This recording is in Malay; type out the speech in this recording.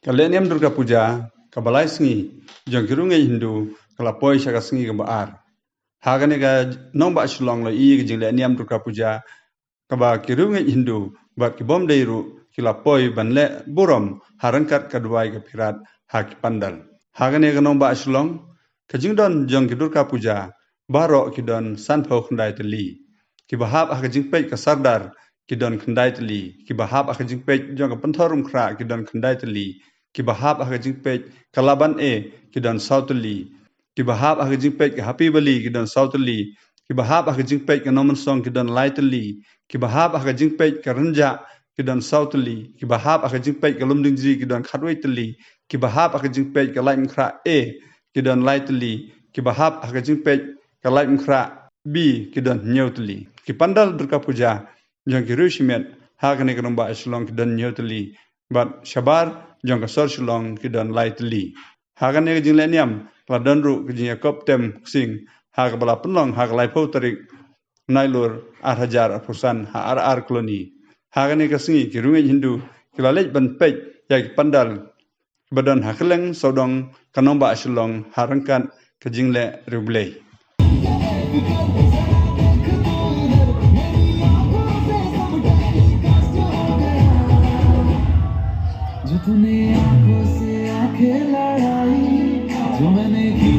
Kaleniam Durga Puja, kabalai sengi, jong kirungai Hindu, kalapoi syaka sengi kabaar. Hagane ga nomba shilong lo i jing leniam Durga Puja, kaba kirungai Hindu, bat kibom deiru, kilapoi banle burom, harangkat kadwai ke pirat, haki pandal. Hagane ga nomba shilong, kajingdon jong ki Durga Puja, baro kidon sanpau khandai teli. Kibahap hakajing pej ka sardar, kidon khandai teli. Kibahap hakajing pej jong ka panthorum kra, kidon khandai teli. Kibahap hakajing pej kalaban kidon sauteli. Kibahap hakajing pej happy bali kidon sauteli. Kibahap hakajing pej noman song kidon laiteli. Kibahap hakajing pej renja kidon sauteli. Kibahap hakajing pej lumdingji kidon khatwai teli. Kibahap hakajing pej laim kra kidon laiteli. Kibahap hakajing pej laim kra B kidon nyauteli. Kipandal Durga Puja jong kirusimet hagane kanomba aslong kidon nyauteli. Bat syabar jong kasor shilong kidon laiteli. Hagane jing leniam ladon ru jing yakop tem sing hag bala penlong hag laipau tarik nailur hajar pusan ar koloni. Hagane kasingi kirungai Hindu kilalej ban pej yak pandal badan hakeleng sodong kanomba aslong harangkan kejingle rublei. जो तूने आंखों से आंखें लड़ाई, जो मैंने की